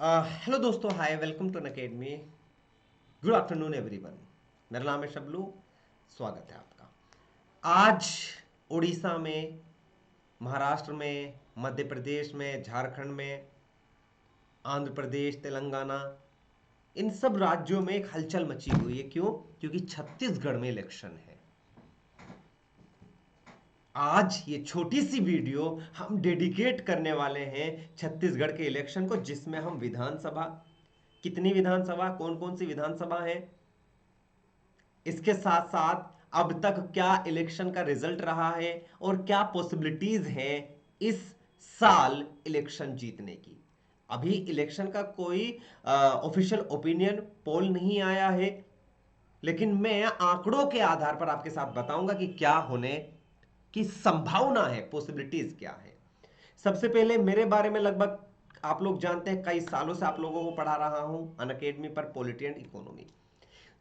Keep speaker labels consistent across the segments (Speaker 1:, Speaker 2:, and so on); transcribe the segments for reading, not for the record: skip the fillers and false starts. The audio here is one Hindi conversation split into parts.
Speaker 1: हेलो दोस्तों, hi, welcome to Unacademy. Good afternoon everyone. मेरा नाम है शबलू। स्वागत है आपका। आज उड़ीसा में, महाराष्ट्र में, मध्य प्रदेश में, झारखंड में, आंध्र प्रदेश, तेलंगाना, इन सब राज्यों में एक हलचल मची हुई है। क्यों? क्योंकि छत्तीसगढ़ में इलेक्शन है। आज ये छोटी सी वीडियो हम डेडिकेट करने वाले हैं छत्तीसगढ़ के इलेक्शन को, जिसमें हम विधानसभा, कितनी विधानसभा, कौन कौन सी विधानसभा है, इसके साथ साथ अब तक क्या इलेक्शन का रिजल्ट रहा है और क्या पॉसिबिलिटीज हैं इस साल इलेक्शन जीतने की। अभी इलेक्शन का कोई ऑफिशियल ओपिनियन पोल नहीं आया है, लेकिन मैं आंकड़ों के आधार पर आपके साथ बताऊंगा कि क्या होने की संभावना है, पॉसिबिलिटीज क्या है। सबसे पहले मेरे बारे में लगभग आप लोग जानते हैं, कई सालों से आप लोगों को पढ़ा रहा हूं अनअकैडमी पर पॉलिटी एंड इकोनॉमी।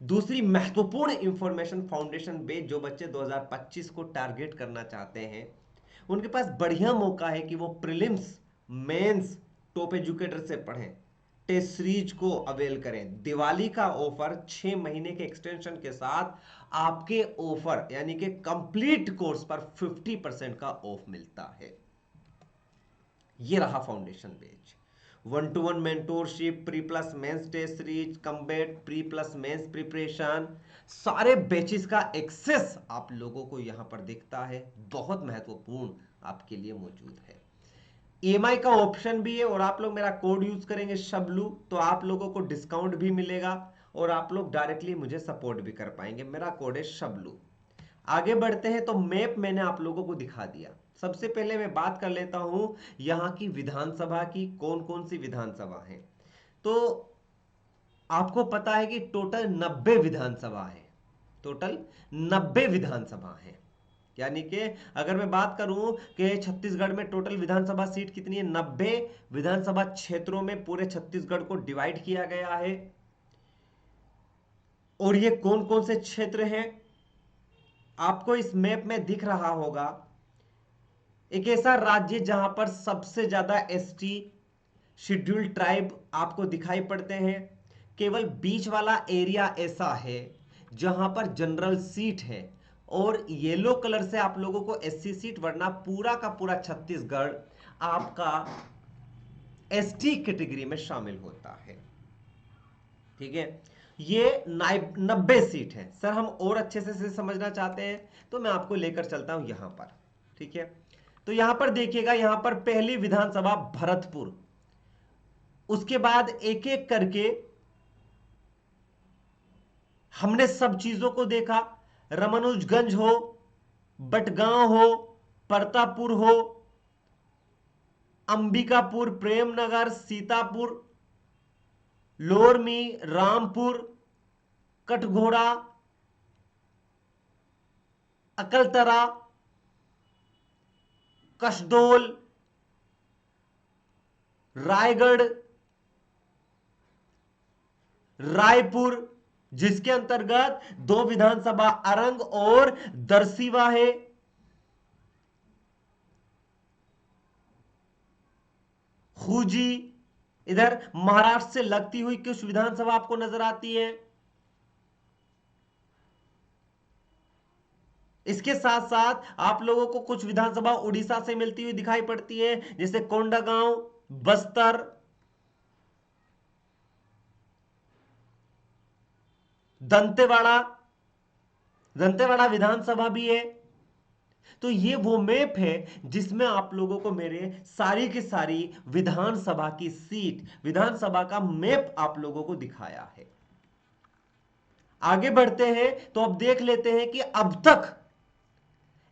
Speaker 1: दूसरी महत्वपूर्ण इंफॉर्मेशन फाउंडेशन बेस, जो बच्चे 2025 को टारगेट करना चाहते हैं उनके पास बढ़िया मौका है कि वो प्रीलिम्स, मेंस, टॉप एजुकेटर से पढ़ें, टेस्ट सीरीज को अवेल करें। दिवाली का ऑफर 6 महीने के एक्सटेंशन के साथ आपके ऑफर यानी कि कंप्लीट कोर्स पर 50% का ऑफ मिलता है। ये रहा foundation batch. 1-to-1 mentorship, pre plus mains test series, combat, pre plus mains preparation, सारे बैचेस का एक्सेस आप लोगों को यहां पर दिखता है। बहुत महत्वपूर्ण आपके लिए मौजूद है। ईएमआई का ऑप्शन भी है, और आप लोग मेरा कोड यूज करेंगे शबलू, तो आप लोगों को डिस्काउंट भी मिलेगा और आप लोग डायरेक्टली मुझे सपोर्ट भी कर पाएंगे। मेरा कोड है शबलू। आगे बढ़ते हैं तो मैप मैंने आप लोगों को दिखा दिया। सबसे पहले मैं बात कर लेता हूं यहां की विधानसभा की, कौन कौन सी विधानसभा है। तो आपको पता है कि टोटल 90 विधानसभा है। टोटल 90 विधानसभा है। यानी कि अगर मैं बात करूं कि छत्तीसगढ़ में टोटल विधानसभा सीट कितनी है, 90 विधानसभा क्षेत्रों में पूरे छत्तीसगढ़ को डिवाइड किया गया है। और ये कौन कौन से क्षेत्र हैं आपको इस मैप में दिख रहा होगा। एक ऐसा राज्य जहां पर सबसे ज्यादा एसटी, शेड्यूल्ड ट्राइब आपको दिखाई पड़ते हैं। केवल बीच वाला एरिया ऐसा है जहां पर जनरल सीट है, और येलो कलर से आप लोगों को एससी सीट, वरना पूरा का पूरा छत्तीसगढ़ आपका एसटी कैटेगरी में शामिल होता है। ठीक है, ये 90 सीट है। सर हम और अच्छे से समझना चाहते हैं तो मैं आपको लेकर चलता हूं यहां पर। ठीक है, तो यहां पर देखिएगा, यहां पर पहली विधानसभा भरतपुर, उसके बाद एक एक करके हमने सब चीजों को देखा। रमनुजगंज हो, बटगांव हो, परतापुर हो, अंबिकापुर, प्रेमनगर, सीतापुर, लोरमी, रामपुर, कटघोरा, अकलतरा, कसडोल, रायगढ़, रायपुर, जिसके अंतर्गत दो विधानसभा अरंग और दरसीवा है। खूजी, इधर महाराष्ट्र से लगती हुई कुछ विधानसभा आपको नजर आती है। इसके साथ साथ आप लोगों को कुछ विधानसभा उड़ीसा से मिलती हुई दिखाई पड़ती है, जैसे कोंडागांव, बस्तर, दंतेवाड़ा। दंतेवाड़ा विधानसभा भी है। तो ये वो मैप है जिसमें आप लोगों को मेरे सारी की सारी विधानसभा की सीट, विधानसभा का मैप आप लोगों को दिखाया है। आगे बढ़ते हैं तो अब देख लेते हैं कि अब तक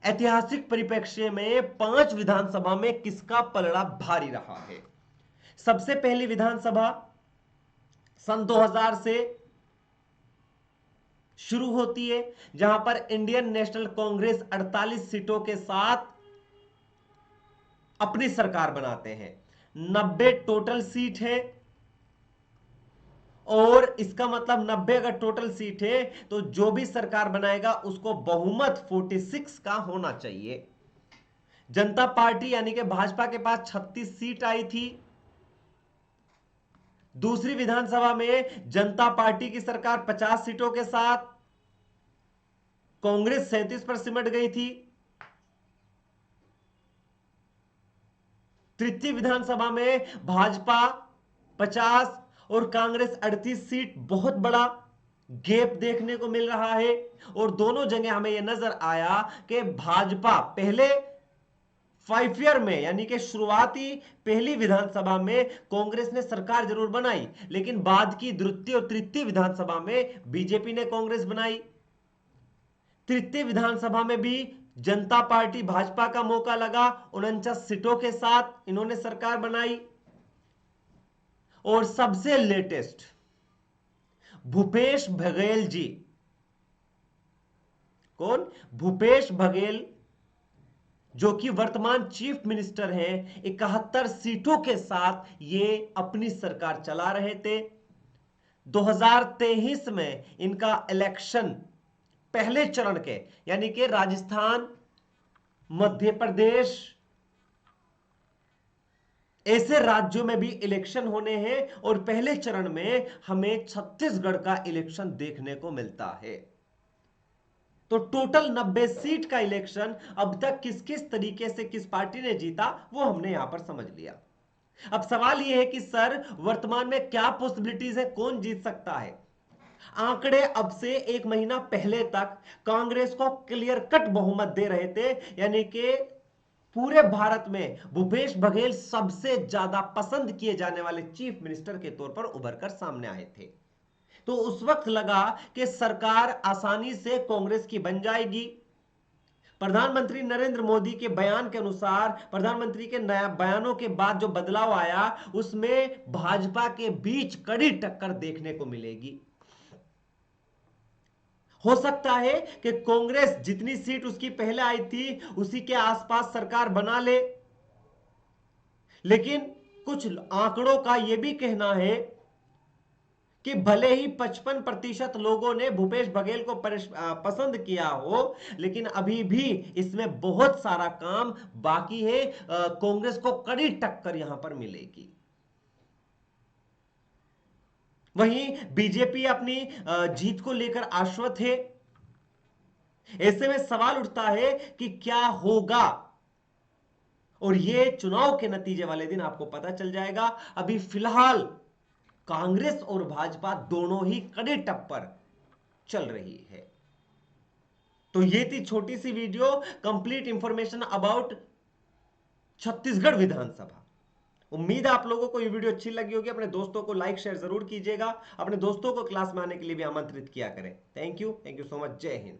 Speaker 1: ऐतिहासिक परिप्रेक्ष्य में 5 विधानसभा में किसका पलड़ा भारी रहा है। सबसे पहली विधानसभा सन 2000 से शुरू होती है, जहां पर इंडियन नेशनल कांग्रेस 48 सीटों के साथ अपनी सरकार बनाते हैं। 90 टोटल सीट है, और इसका मतलब 90 अगर टोटल सीट है तो जो भी सरकार बनाएगा उसको बहुमत 46 का होना चाहिए। जनता पार्टी यानी कि भाजपा के पास 36 सीट आई थी, दूसरी विधानसभा में जनता पार्टी की सरकार 50 सीटों के साथ, कांग्रेस 37 पर सिमट गई थी। तृतीय विधानसभा में भाजपा 50 और कांग्रेस 38 सीट, बहुत बड़ा गैप देखने को मिल रहा है। और दोनों जगह हमें यह नजर आया कि भाजपा पहले 5 ईयर में, यानी कि शुरुआती पहली विधानसभा में कांग्रेस ने सरकार जरूर बनाई, लेकिन बाद की द्वितीय और तृतीय विधानसभा में बीजेपी ने कांग्रेस बनाई। तृतीय विधानसभा में भी जनता पार्टी भाजपा का मौका लगा, 49 सीटों के साथ इन्होंने सरकार बनाई। और सबसे लेटेस्ट भूपेश बघेल जी, कौन? भूपेश बघेल, जो कि वर्तमान चीफ मिनिस्टर हैं, 71 सीटों के साथ ये अपनी सरकार चला रहे थे। 2023 में इनका इलेक्शन पहले चरण के, यानी कि राजस्थान, मध्य प्रदेश, ऐसे राज्यों में भी इलेक्शन होने हैं और पहले चरण में हमें छत्तीसगढ़ का इलेक्शन देखने को मिलता है। तो टोटल 90 सीट का इलेक्शन अब तक किस किस तरीके से किस पार्टी ने जीता वो हमने यहां पर समझ लिया। अब सवाल यह है कि सर वर्तमान में क्या पॉसिबिलिटीज है, कौन जीत सकता है? आंकड़े अब से 1 महीना पहले तक कांग्रेस को क्लियर कट बहुमत दे रहे थे, यानी कि पूरे भारत में भूपेश बघेल सबसे ज्यादा पसंद किए जाने वाले चीफ मिनिस्टर के तौर पर उभर कर सामने आए थे। तो उस वक्त लगा कि सरकार आसानी से कांग्रेस की बन जाएगी। प्रधानमंत्री नरेंद्र मोदी के बयान के अनुसार, प्रधानमंत्री के नया बयानों के बाद जो बदलाव आया उसमें भाजपा के बीच कड़ी टक्कर देखने को मिलेगी। हो सकता है कि कांग्रेस जितनी सीट उसकी पहले आई थी उसी के आसपास सरकार बना ले, लेकिन कुछ आंकड़ों का यह भी कहना है कि भले ही 55% लोगों ने भूपेश बघेल को पसंद किया हो, लेकिन अभी भी इसमें बहुत सारा काम बाकी है। कांग्रेस को कड़ी टक्कर यहां पर मिलेगी। वहीं बीजेपी अपनी जीत को लेकर आश्वस्त है। ऐसे में सवाल उठता है कि क्या होगा, और यह चुनाव के नतीजे वाले दिन आपको पता चल जाएगा। अभी फिलहाल कांग्रेस और भाजपा दोनों ही कड़े टक्कर चल रही है। तो ये थी छोटी सी video, complete information about Chhattisgarh Vidhan. उम्मीद है आप लोगों को ये वीडियो अच्छी लगी होगी। अपने दोस्तों को लाइक शेयर जरूर कीजिएगा, अपने दोस्तों को क्लास में आने के लिए भी आमंत्रित किया करें। Thank you so much. जय हिंद।